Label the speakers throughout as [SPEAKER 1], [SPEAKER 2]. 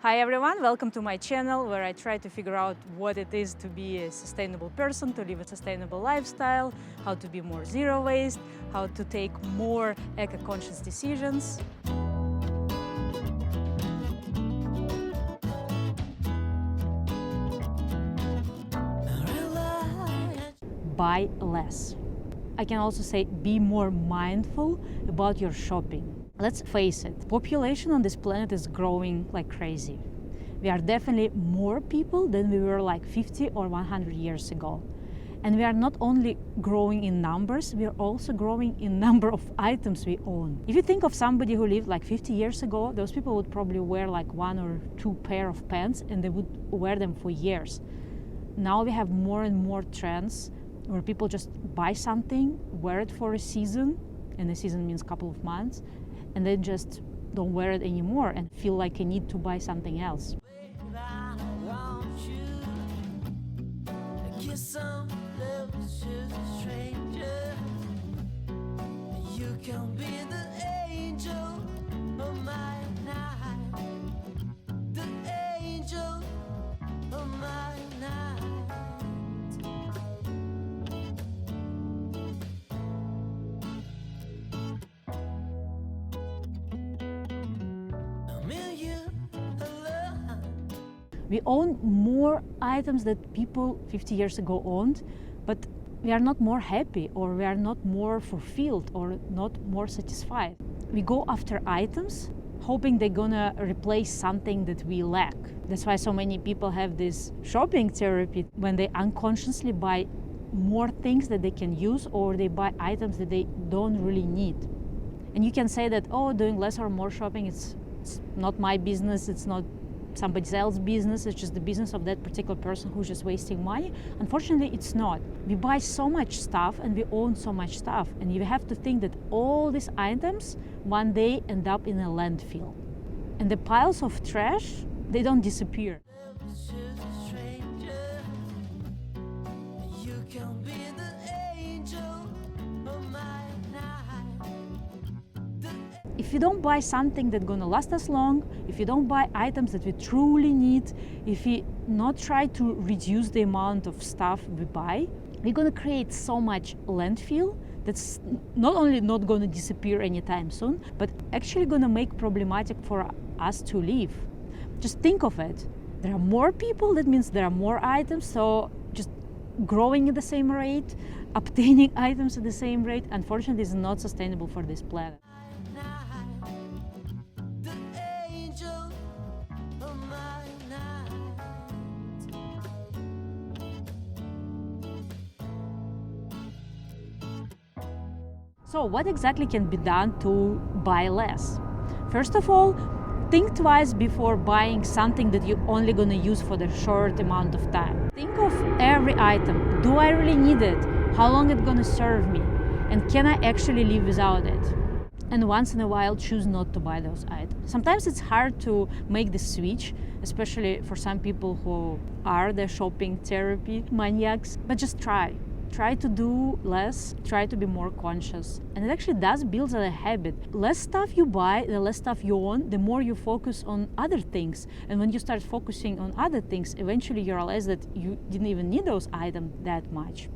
[SPEAKER 1] Hi everyone, welcome to my channel where I try to figure out what it is to be a sustainable person, to live a sustainable lifestyle, how to be more zero waste, how to take more eco-conscious decisions. Buy less. I can also say be more mindful about your shopping. Let's face it, population on this planet is growing like crazy. We are definitely more people than we were like 50 or 100 years ago. And we are not only growing in numbers, we are also growing in number of items we own. If you think of somebody who lived like 50 years ago, those people would probably wear like 1 or 2 pair of pants and they would wear them for years. Now we have more and more trends where people just buy something, wear it for a season, and a season means a couple of months, and then just don't wear it anymore and feel like I need to buy something else. We own more items that people 50 years ago owned, but we are not more happy, or we are not more fulfilled, or not more satisfied. We go after items hoping they're gonna replace something that we lack. That's why so many people have this shopping therapy when they unconsciously buy more things that they can use, or they buy items that they don't really need. And you can say that, oh, doing less or more shopping, it's not my business, it's not somebody else's business, it's just the business of that particular person who's just wasting money. Unfortunately, it's not. We buy so much stuff and we own so much stuff, and you have to think that all these items one day end up in a landfill. And the piles of trash, they don't disappear. If you don't buy something that's gonna last us long, if you don't buy items that we truly need, if we not try to reduce the amount of stuff we buy, we're gonna create so much landfill that's not only not gonna disappear anytime soon, but actually gonna make problematic for us to live. Just think of it. There are more people, that means there are more items, so just growing at the same rate, obtaining items at the same rate, unfortunately is not sustainable for this planet. So what exactly can be done to buy less? First of all, think twice before buying something that you're only going to use for the short amount of time. Think of every item. Do I really need it? How long it's going to serve me? And can I actually live without it? And once in a while, choose not to buy those items. Sometimes it's hard to make the switch, especially for some people who are the shopping therapy maniacs, but just try. Try to do less, try to be more conscious. And it actually does build a habit. Less stuff you buy, the less stuff you own, the more you focus on other things. And when you start focusing on other things, eventually you realize that you didn't even need those items that much.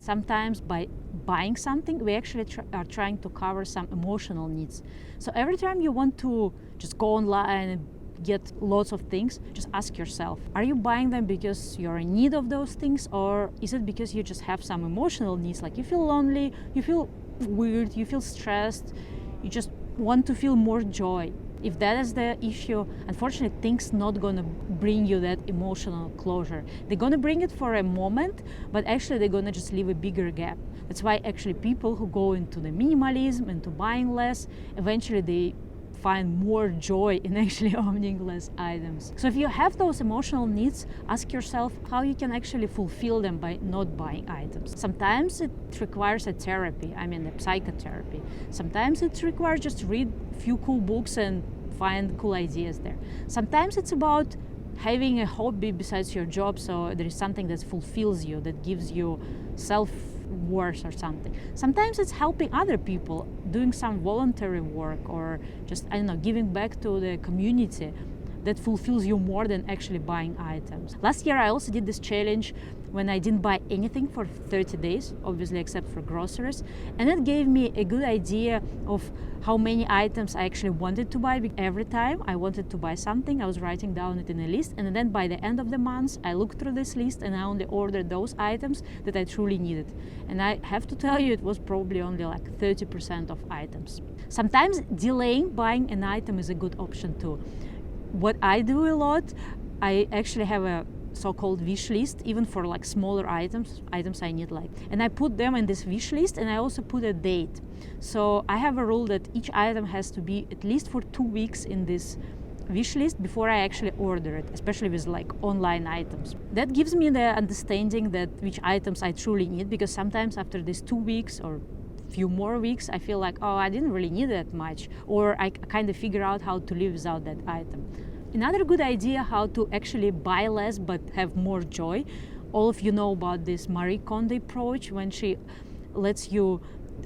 [SPEAKER 1] Sometimes by buying something, we actually are trying to cover some emotional needs. So every time you want to just go online and get lots of things, just ask yourself, are you buying them because you're in need of those things, or is it because you just have some emotional needs, like you feel lonely, you feel weird, you feel stressed, you just want to feel more joy? If that is the issue, unfortunately, things not gonna bring you that emotional closure. They're gonna bring it for a moment, but actually they're gonna just leave a bigger gap. That's why actually people who go into the minimalism, into buying less, eventually they find more joy in actually owning less items. So if you have those emotional needs, ask yourself how you can actually fulfill them by not buying items. Sometimes it requires a therapy, a psychotherapy. Sometimes it requires just read a few cool books and find cool ideas there. Sometimes it's about having a hobby besides your job, so there is something that fulfills you, that gives you self-worth or something. Sometimes it's helping other people, doing some voluntary work, or just, I don't know, giving back to the community that fulfills you more than actually buying items. Last year I also did this challenge when I didn't buy anything for 30 days, obviously except for groceries, and it gave me a good idea of how many items I actually wanted to buy. Every time I wanted to buy something, I was writing down it in a list, and then by the end of the month I looked through this list and I only ordered those items that I truly needed. And I have to tell you, it was probably only like 30% of items. Sometimes delaying buying an item is a good option too. What I do a lot, I actually have a so-called wish list, even for like smaller items I need, like, and I put them in this wish list, and I also put a date. So I have a rule that each item has to be at least for 2 weeks in this wish list before I actually order it, especially with like online items. That gives me the understanding that which items I truly need, because sometimes after these 2 weeks or few more weeks I feel like, oh, I didn't really need that much, or I kind of figure out how to live without that item. Another good idea how to actually buy less but have more joy. All of you know about this Marie Kondo approach, when she lets you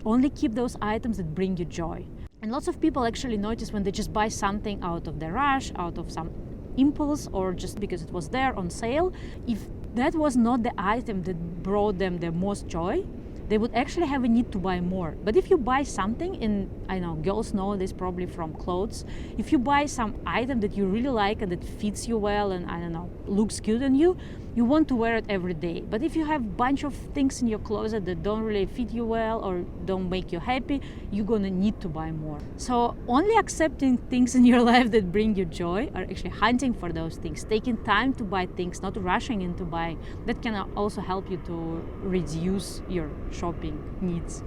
[SPEAKER 1] only keep those items that bring you joy. And lots of people actually notice when they just buy something out of the rush, out of some impulse, or just because it was there on sale, if that was not the item that brought them the most joy, they would actually have a need to buy more. But if you buy something, in, I know girls know this probably from clothes, if you buy some item that you really like and that fits you well and, I don't know, looks good on you, you want to wear it every day. But if you have a bunch of things in your closet that don't really fit you well or don't make you happy, you're gonna need to buy more. So only accepting things in your life that bring you joy, or actually hunting for those things, taking time to buy things, not rushing into buying, that can also help you to reduce your shopping needs.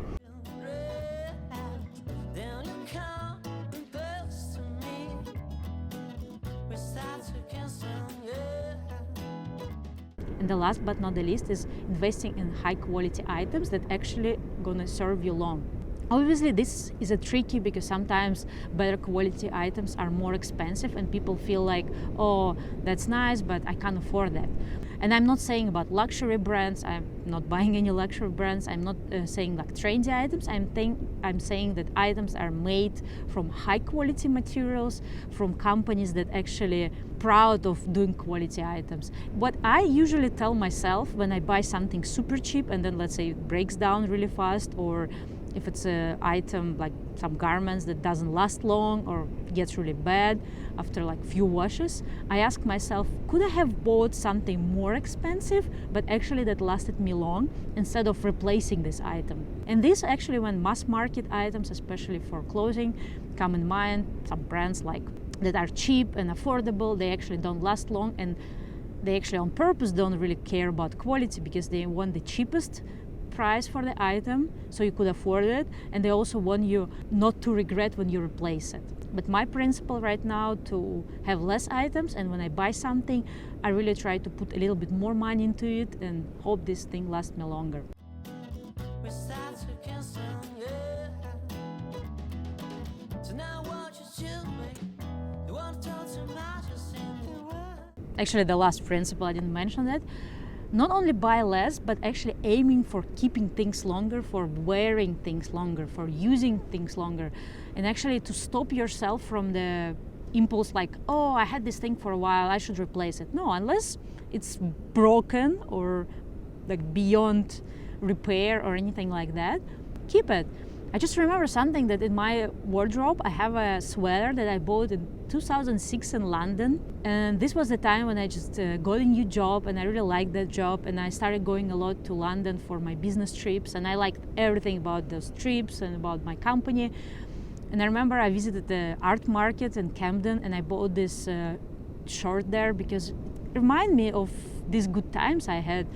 [SPEAKER 1] And the last but not the least is investing in high quality items that actually gonna serve you long. Obviously this is a tricky, because sometimes better quality items are more expensive and people feel like, oh, that's nice, but I can't afford that. And I'm not saying about luxury brands, I'm not buying any luxury brands, I'm not saying like trendy items, I'm saying that items are made from high quality materials, from companies that actually proud of doing quality items. What I usually tell myself when I buy something super cheap and then let's say it breaks down really fast, or if it's an item like some garments that doesn't last long or gets really bad after like few washes, I ask myself, could I have bought something more expensive but actually that lasted me long, instead of replacing this item? And this actually, when mass market items, especially for clothing, come in mind, some brands like that are cheap and affordable, they actually don't last long, and they actually on purpose don't really care about quality because they want the cheapest price for the item so you could afford it, and they also want you not to regret when you replace it. But my principle right now to have less items, and when I buy something I really try to put a little bit more money into it and hope this thing lasts me longer. Actually, the last principle, I didn't mention that. Not only buy less, but actually aiming for keeping things longer, for wearing things longer, for using things longer. And actually to stop yourself from the impulse like, oh, I had this thing for a while, I should replace it. No, unless it's broken or like beyond repair or anything like that, keep it. I just remember something that in my wardrobe, I have a sweater that I bought in 2006 in London. And this was the time when I just got a new job and I really liked that job. And I started going a lot to London for my business trips. And I liked everything about those trips and about my company. And I remember I visited the art market in Camden and I bought this shirt there because it reminded me of these good times I had.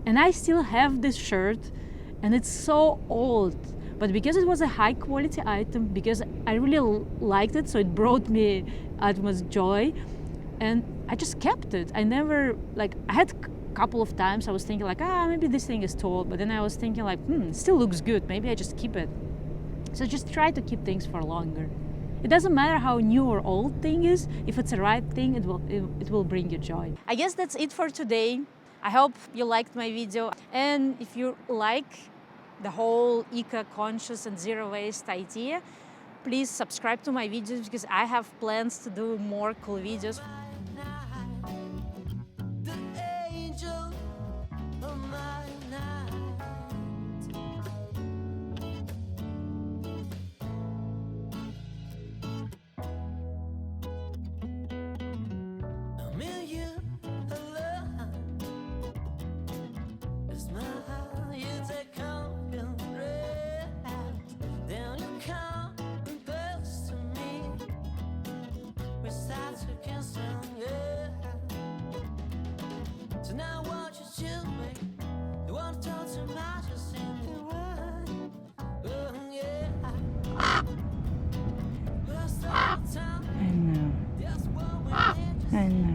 [SPEAKER 1] And I still have this shirt and it's so old. But because it was a high quality item, because I really liked it, so it brought me utmost joy, and I just kept it. I never, like, I had a couple of times I was thinking like, maybe this thing is too old, but then I was thinking like, it still looks good, maybe I just keep it. So just try to keep things for longer. It doesn't matter how new or old thing is. If it's the right thing, it will bring you joy. I guess that's it for today. I hope you liked my video, and if you like the whole eco-conscious and zero-waste idea, please subscribe to my videos because I have plans to do more cool videos.
[SPEAKER 2] So now what you doing? You want to talk to my just in the word. Oh yeah. Well, I know.
[SPEAKER 1] I know.